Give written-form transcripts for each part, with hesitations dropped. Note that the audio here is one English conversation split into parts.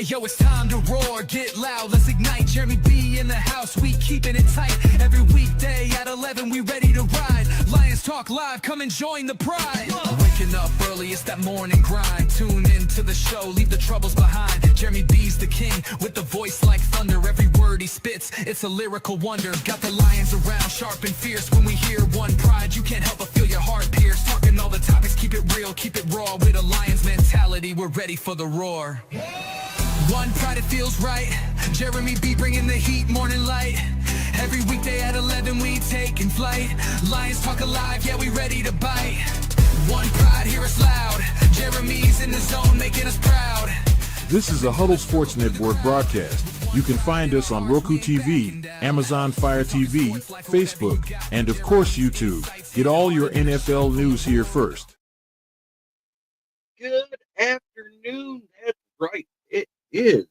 Hey yo, it's time to roar, get loud, let's ignite. Jeremy B in the house, we keeping it tight. Every weekday at 11, we ready to ride. Lions Talk Live, come and join the pride. Waking up early, it's that morning grind. Tune in to the show, leave the troubles behind. Jeremy B's the king, with the voice like thunder. Every word he spits, it's a lyrical wonder. Got the lions around, sharp and fierce. When we hear one pride, you can't help but feel your heart pierce. Talking all the topics, keep it real, keep it raw. With a lion's mentality, we're ready for the roar. One pride, it feels right. Jeremy B bringing the heat, morning light. Every weekday at 11 we taking flight. Lions Talk Alive, yeah, we ready to bite. One pride, hear us loud. Jeremy's in the zone, making us proud. This is a Huddle Sports Network broadcast. You can find us on Roku TV, Amazon Fire TV, Facebook, and of course YouTube. Get all your NFL news here first. Good afternoon. That's right. It is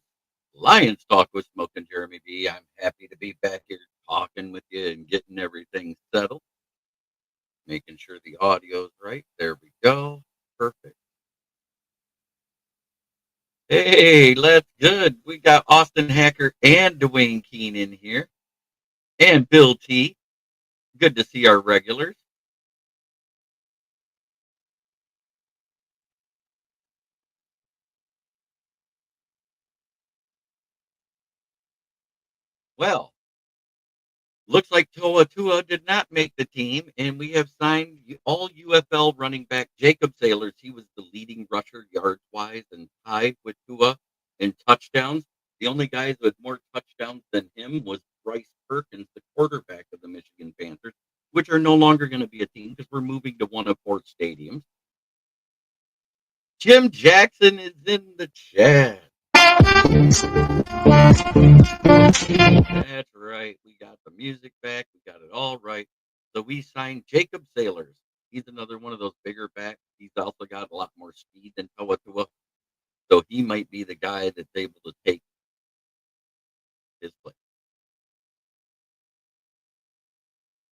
Lions Talk with Smoke and Jeremy B. I'm happy to be back here talking with you and getting everything settled. Making sure the audio's right. There we go. Perfect. Hey, that's good. We got Austin Hacker and Dwayne Keene in here. And Bill T. Good to see our regulars. Well, looks like Toa Tua did not make the team, and we have signed All-UFL running back Jacob Saylors. He was the leading rusher yards-wise and tied with Tua in touchdowns. The only guys with more touchdowns than him was Bryce Perkins, the quarterback of the Michigan Panthers, which are no longer going to be a team because we're moving to one of four stadiums. Jim Jackson is in the chat. That's right. We got the music back. We got it all right. So we signed Jacob Saylors. He's another one of those bigger backs. He's also got a lot more speed than Toa Tua. So he might be the guy that's able to take his place.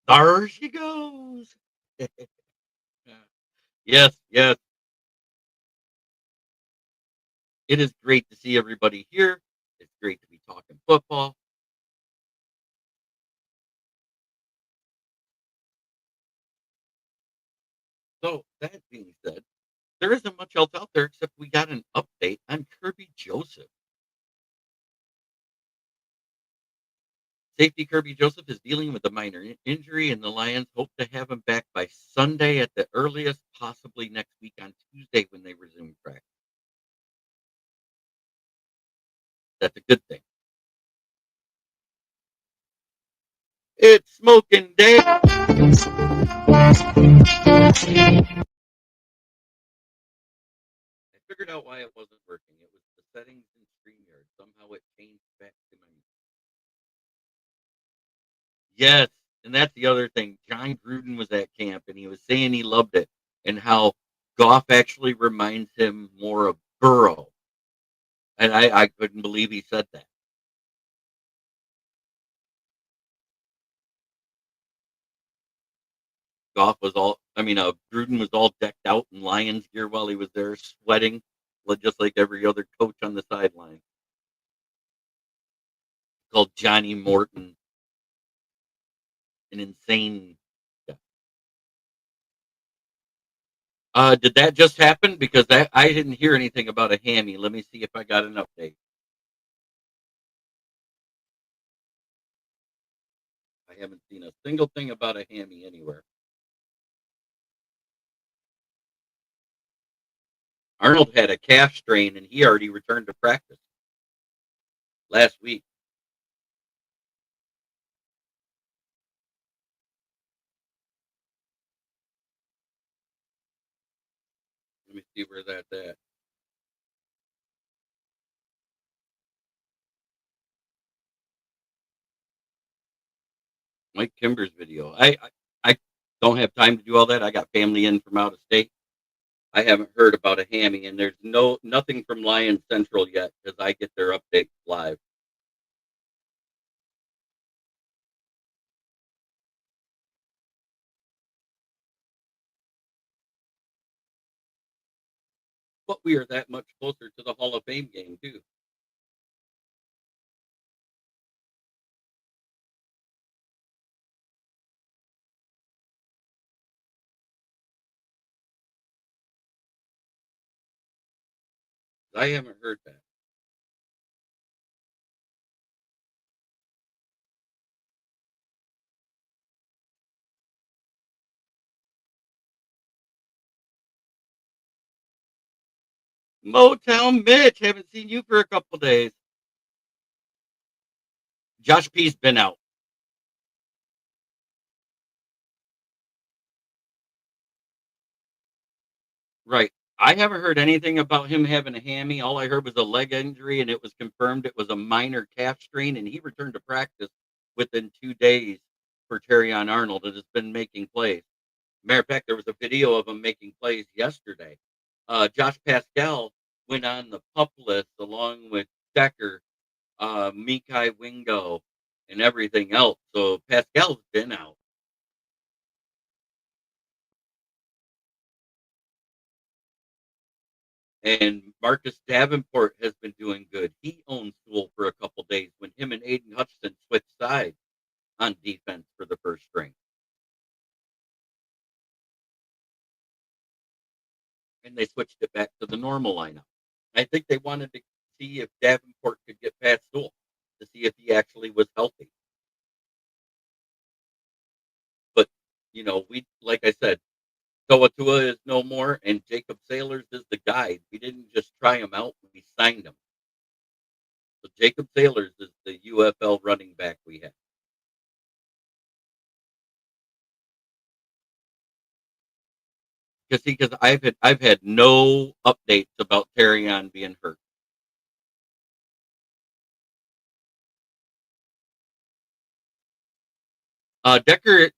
There she goes. Yes, yes. It is great to see everybody here. It's great to be talking football. So that being said, there isn't much else out there except we got an update on Kerby Joseph. Safety Kerby Joseph is dealing with a minor injury, and the Lions hope to have him back by Sunday at the earliest, possibly next week on Tuesday when they resume practice. That's a good thing. It's Smoking Day. I figured out why it wasn't working. It was the settings in StreamYard. Somehow it changed back to my. Yes, and that's the other thing. John Gruden was at camp, and he was saying he loved it, and how Goff actually reminds him more of Burrow. And I couldn't believe he said that. Gruden was all decked out in Lions gear while he was there, sweating, just like every other coach on the sideline. Called Johnny Morton an insane guy. Did that just happen? Because I didn't hear anything about a hammy. Let me see if I got an update. I haven't seen a single thing about a hammy anywhere. Arnold had a calf strain, and he already returned to practice last week. Let me see where that's at. Mike Kimber's video. I don't have time to do all that. I got family in from out of state. I haven't heard about a hammy, and there's nothing from Lions Central yet because I get their updates live. But we are that much closer to the Hall of Fame game too. I haven't heard that. Motown Mitch, haven't seen you for a couple days. Josh P's been out. Right. I haven't heard anything about him having a hammy. All I heard was a leg injury, and it was confirmed it was a minor calf strain, and he returned to practice within 2 days for Terrion Arnold and has been making plays. Matter of fact, there was a video of him making plays yesterday. Josh Pascal went on the pup list along with Decker, Mikai Wingo, and everything else. So Pascal's been out. And Marcus Davenport has been doing good. He owned Sewell for a couple days when him and Aiden Hutchinson switched sides on defense for the first string. And they switched it back to the normal lineup. I think they wanted to see if Davenport could get past Sewell to see if he actually was healthy. But, we, like I said, Toa is no more, and Jacob Saylors is the guide. We didn't just try him out, we signed him. So Jacob Saylors is the UFL running back we have. Because I've had no updates about Terrion being hurt. Decker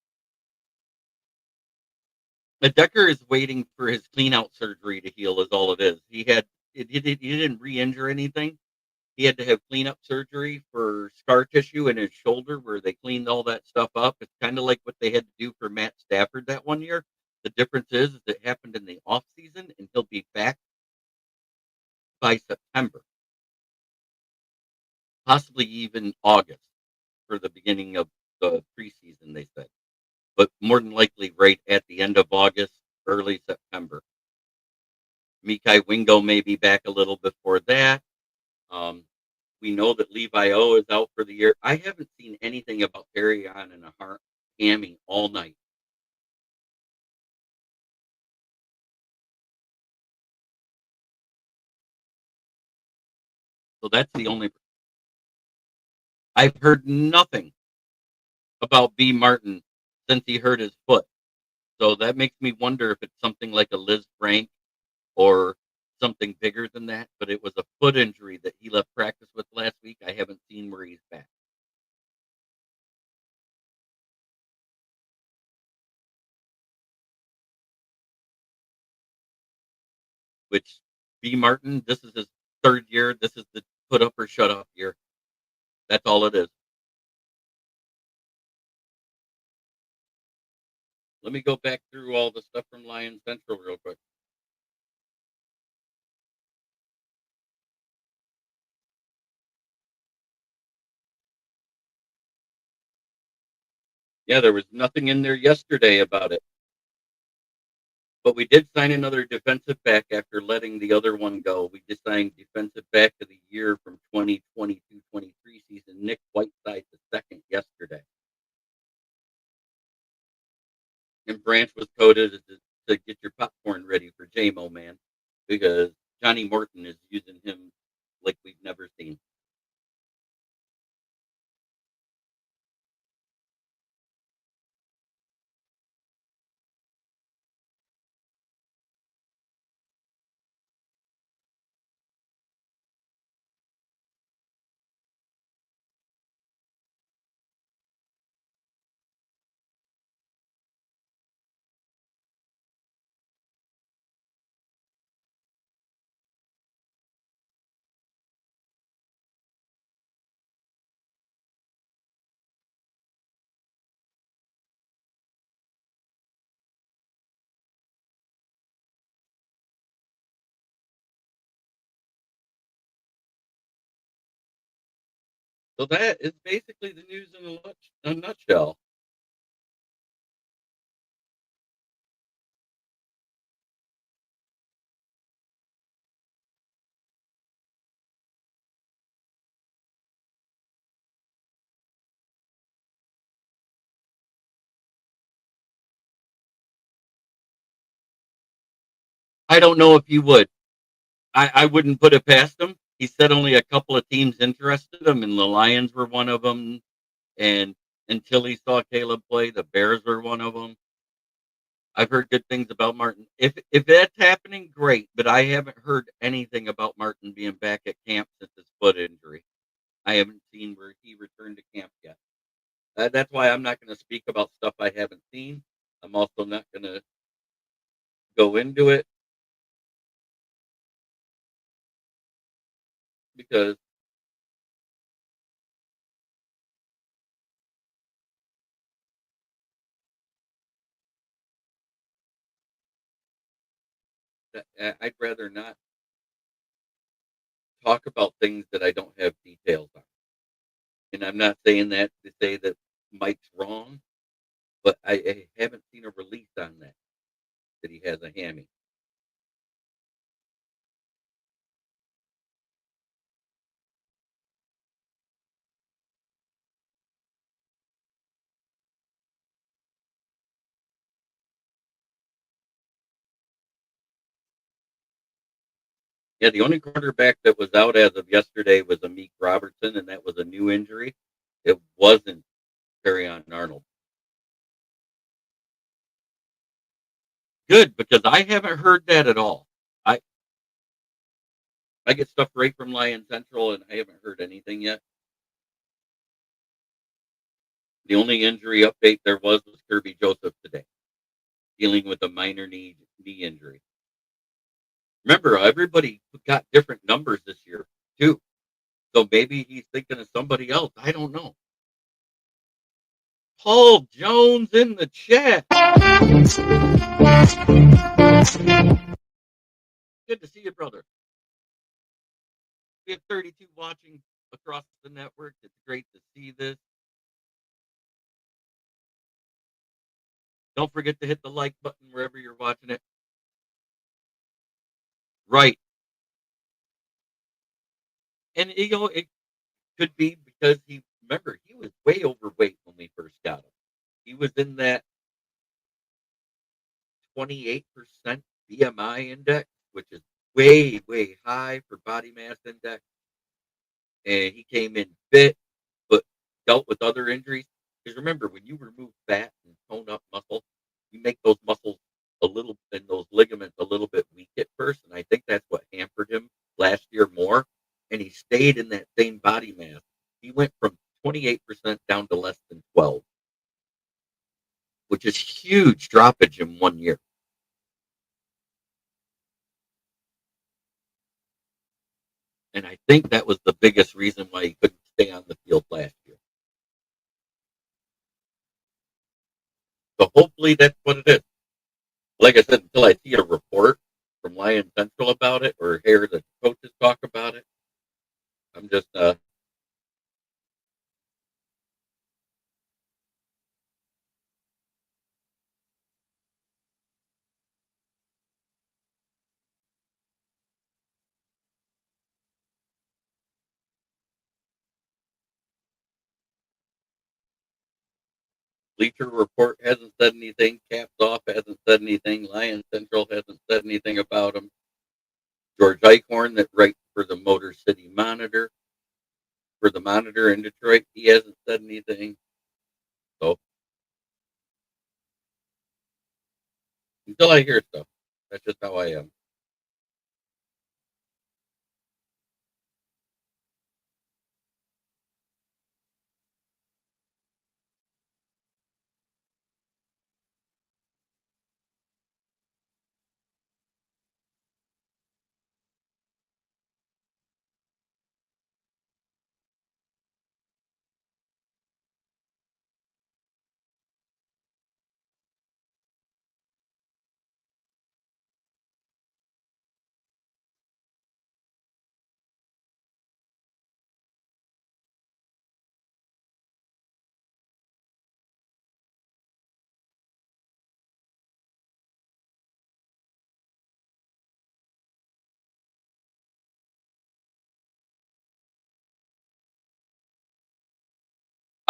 Decker is waiting for his clean out surgery to heal. Is all it is. He didn't re-injure anything. He had to have clean up surgery for scar tissue in his shoulder where they cleaned all that stuff up. It's kind of like what they had to do for Matt Stafford that one year. The difference is it happened in the off season, and he'll be back by September, possibly even August for the beginning of the preseason. They said, but more than likely right at the end of August, early September. Mikai Wingo may be back a little before that. Um, we know that Levi O is out for the year. I haven't seen anything about Terrion and a hammy all night. So that's the only. I've heard nothing about B. Martin since he hurt his foot. So that makes me wonder if it's something like a Liz Frank or something bigger than that. But it was a foot injury that he left practice with last week. I haven't seen where he's back. Which B. Martin, this is his third year. This is the put up or shut up year. That's all it is. Let me go back through all the stuff from Lions Central real quick. Yeah, there was nothing in there yesterday about it. But we did sign another defensive back after letting the other one go. We just signed defensive back of the year from 2022-23 season, Nick Whiteside the second yesterday. And Branch was coded to get your popcorn ready for JMO, man, because Johnny Morton is using him like we've never seen. So that is basically the news in a nutshell. I don't know if he would. I wouldn't put it past him. He said only a couple of teams interested him, and the Lions were one of them. And until he saw Caleb play, the Bears were one of them. I've heard good things about Martin. If that's happening, great. But I haven't heard anything about Martin being back at camp since his foot injury. I haven't seen where he returned to camp yet. That's why I'm not going to speak about stuff I haven't seen. I'm also not going to go into it because I'd rather not talk about things that I don't have details on. And I'm not saying that to say that Mike's wrong, but I haven't seen a release on that he has a hammy. Yeah, the only quarterback that was out as of yesterday was Amik Robertson, and that was a new injury. It wasn't on Arnold. Good, because I haven't heard that at all. I I get stuff right from Lion Central, and I haven't heard anything yet. The only injury update there was Kerby Joseph today, dealing with a minor knee injury. Remember, everybody got different numbers this year too, so maybe he's thinking of somebody else. I don't know. Paul Jones in the chat. Good to see you, brother. We have 32 watching across the network. It's great to see this. Don't forget to hit the like button wherever you're watching it. Right. And it could be because he was way overweight when we first got him. He was in that 28% BMI index, which is way, way high for body mass index. And he came in fit, but dealt with other injuries. Because remember, when you remove fat and tone up muscle, you make those muscles and those ligaments a little bit weak at first. And I think that's what hampered him last year more. And he stayed in that same body mass. He went from 28% down to less than 12, which is huge droppage in 1 year. And I think that was the biggest reason why he couldn't stay on the field last year. So hopefully that's what it is. Like I said, until I see a report from Lion Central about it or hear the coaches talk about it, I'm just Bleacher Report hasn't said anything. Caps Off hasn't said anything. Lion Central hasn't said anything about him. George Eichhorn, that writes for the Motor City Monitor, for the Monitor in Detroit, he hasn't said anything. So until I hear stuff, that's just how I am.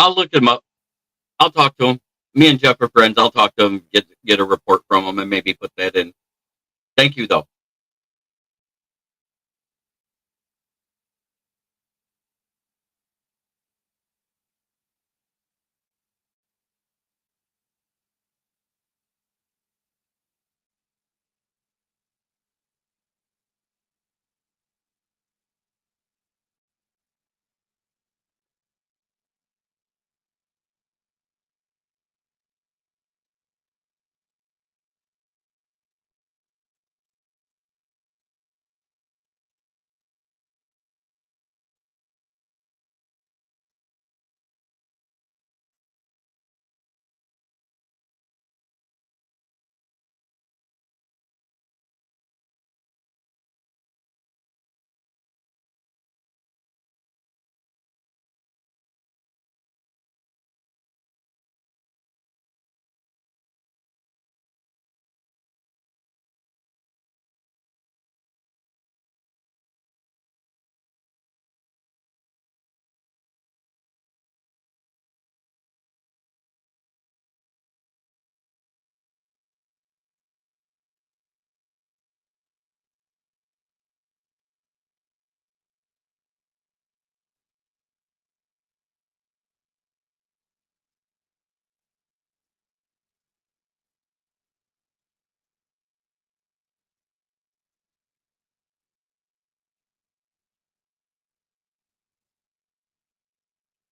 I'll look him up. I'll talk to him. Me and Jeff are friends. I'll talk to him, get a report from him, and maybe put that in Thank you, though.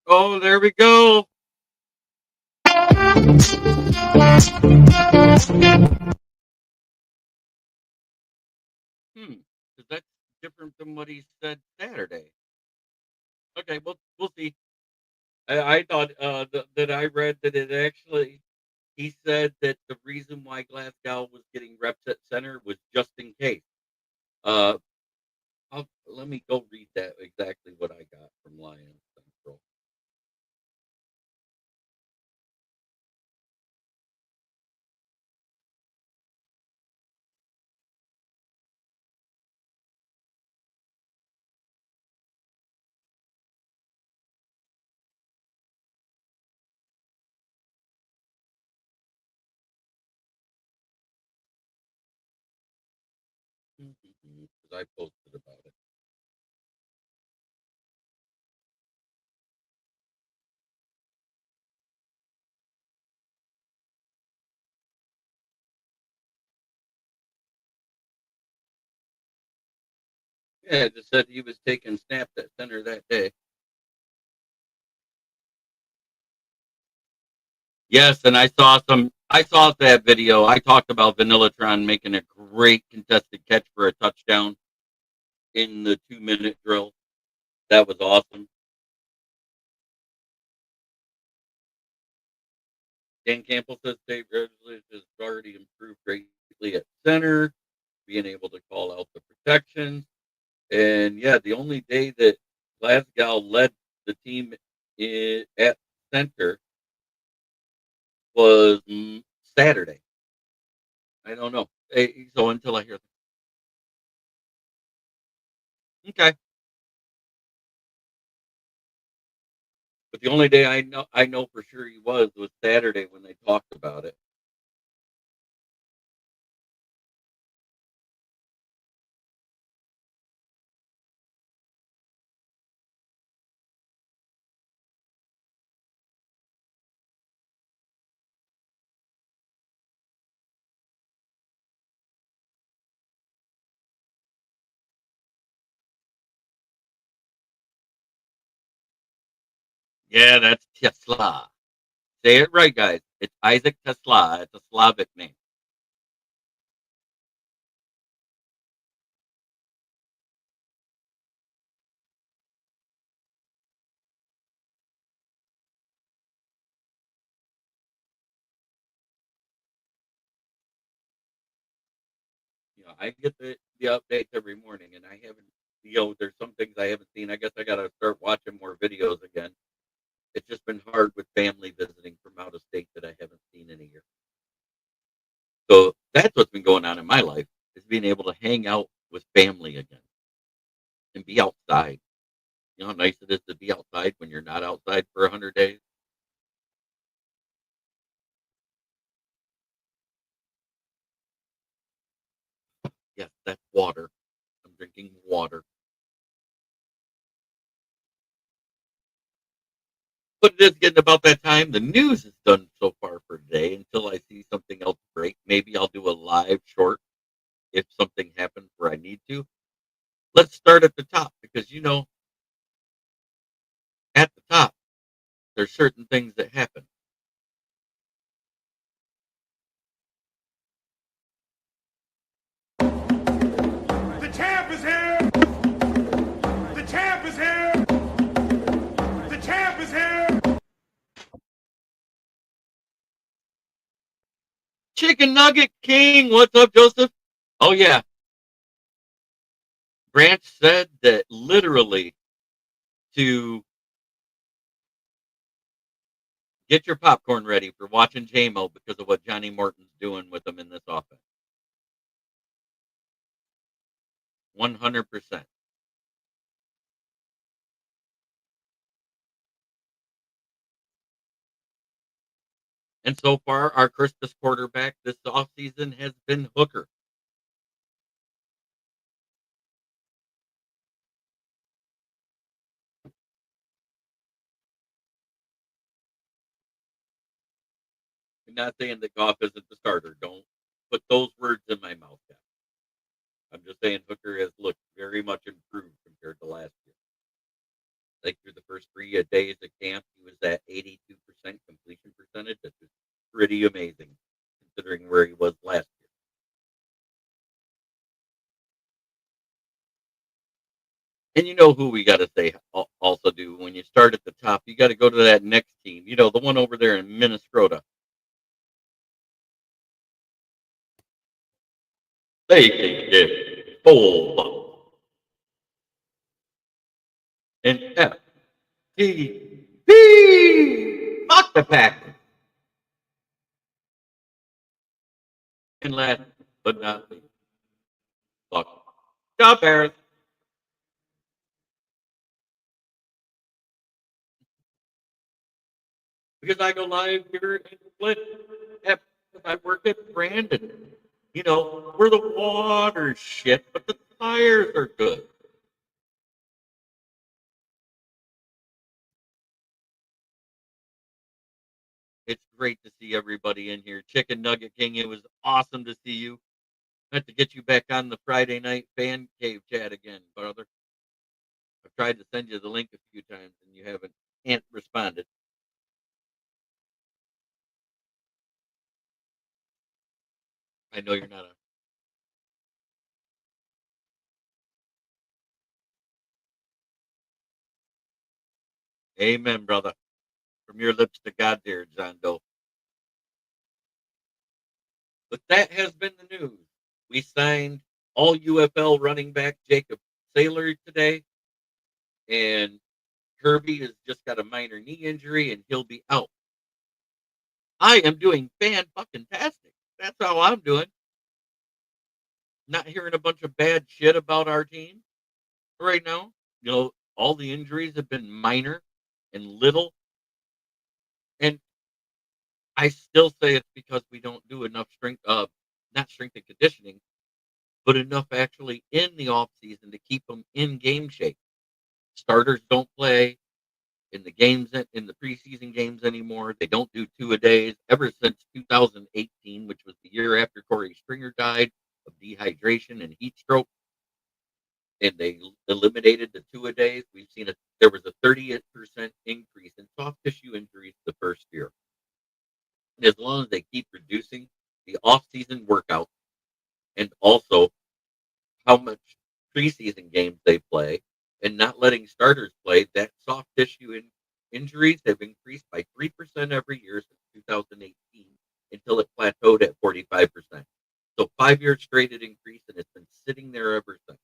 Oh, there we go. Because that's different than what he said Saturday. Okay, well, we'll see. I thought that I read that it actually, he said that the reason why Glasgow was getting reps at center was just in case. Uh, let me go read that exactly what I got from Lions Central. Because I posted about it. Yeah, it just said he was taking snaps at center that day. Yes, and I saw that video. I talked about Vanillatron making a great contested catch for a touchdown in the 2-minute drill. That was awesome. Dan Campbell says Dave Rogers has already improved greatly at center, being able to call out the protection. And yeah, the only day that Glasgow led the team at center was Saturday. I don't know. So until I hear, okay. But the only day I know for sure he was Saturday when they talked about it. Yeah, that's Tesla. Say it right, guys. It's Isaac Tesla. It's a Slavic name. I get the updates every morning, and I haven't. There's some things I haven't seen. I guess I got to start watching more videos again. It's just been hard with family visiting from out of state that I haven't seen in a year. So that's what's been going on in my life, is being able to hang out with family again and be outside. You know how nice it is to be outside when you're not outside for 100 days? That's water. I'm drinking water. But it is getting about that time. The news is done so far for today until I see something else break. Maybe I'll do a live short if something happens where I need to. Let's start at the top because, at the top, there's certain things that happen. The champ is here! The champ is here! The champ is here! Chicken Nugget King, what's up, Joseph? Oh, yeah. Branch said that literally to get your popcorn ready for watching J-Mo because of what Johnny Morton's doing with them in this offense. 100%. And so far, our Christmas quarterback this offseason has been Hooker. I'm not saying that Goff isn't the starter. Don't put those words in my mouth, guys. I'm just saying Hooker has looked very much improved compared to last year. I think through the first 3 days of camp, he was at 82% completion percentage. That's just pretty amazing considering where he was last year. And you know who we got to say also do when you start at the top, you got to go to that next team. The one over there in Minnesota. They can get full and F T P. Fuck the Packers. And last but not least, fuck the Bears. Because I go live here in Flint. Because I work at Brandon. We're the water shit, but the tires are good. It's great to see everybody in here. Chicken Nugget King, it was awesome to see you. I have to get you back on the Friday night fan cave chat again, brother. I've tried to send you the link a few times and you haven't responded. I know you're not a Amen, brother. From your lips to God, dear John Doe. But that has been the news. We signed All-UFL running back Jacob Saylors today, and Kerby has just got a minor knee injury, and he'll be out. I am doing fan-fucking-tastic. That's how I'm doing. Not hearing a bunch of bad shit about our team right now. All the injuries have been minor and little. And I still say it's because we don't do enough not strength and conditioning, but enough actually in the off season to keep them in game shape. Starters don't play in the games in the preseason games anymore. They don't do 2-a-days ever since 2018, which was the year after Corey Stringer died of dehydration and heat stroke. And they eliminated the 2-a-days. We've seen there was a 38% increase in soft tissue injuries the first year. And as long as they keep reducing the off-season workout and also how much preseason games they play and not letting starters play, that soft tissue injuries have increased by 3% every year since 2018 until it plateaued at 45%. So 5 years straight it increased, and it's been sitting there ever since.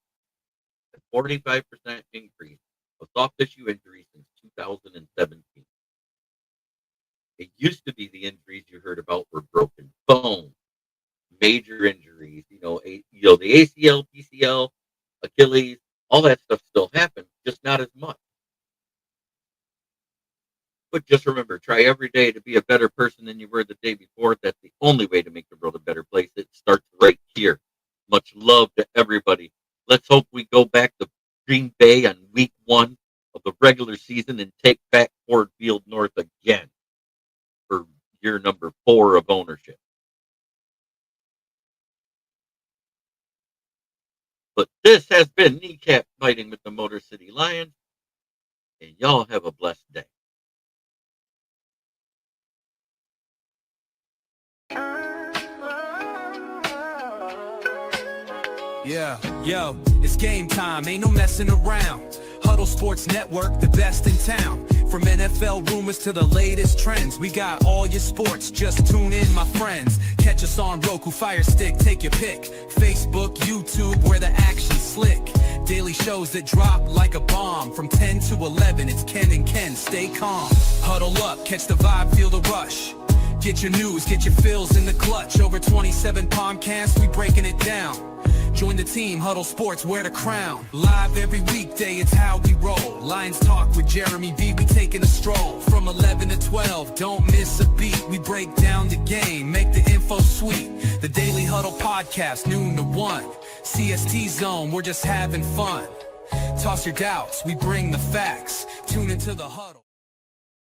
A 45% increase of soft tissue injuries since 2017. It used to be the injuries you heard about were broken bones, major injuries, the ACL, PCL, Achilles, all that stuff still happens, just not as much. But just remember, try every day to be a better person than you were the day before. That's the only way to make the world a better place. It starts right here. Much love to everybody. Let's hope we go back to Green Bay on week 1 of the regular season and take back Ford Field North again for year number 4 of ownership. But this has been Kneecap Fighting with the Motor City Lions, and y'all have a blessed day. Yeah, yo, it's game time, ain't no messing around. Huddle Sports Network, the best in town. From NFL rumors to the latest trends, we got all your sports, just tune in, my friends. Catch us on Roku, Fire Stick, take your pick. Facebook, YouTube, where the action's slick. Daily shows that drop like a bomb. From 10 to 11, it's Ken and Ken, stay calm. Huddle up, catch the vibe, feel the rush. Get your news, get your fills in the clutch. Over 27 podcasts, we breaking it down. Join the team, Huddle Sports, wear the crown. Live every weekday, it's how we roll. Lions Talk with Jeremy B, we taking a stroll. From 11 to 12, don't miss a beat. We break down the game, make the info sweet. The Daily Huddle Podcast, noon to 1. CST Zone, we're just having fun. Toss your doubts, we bring the facts. Tune into the Huddle.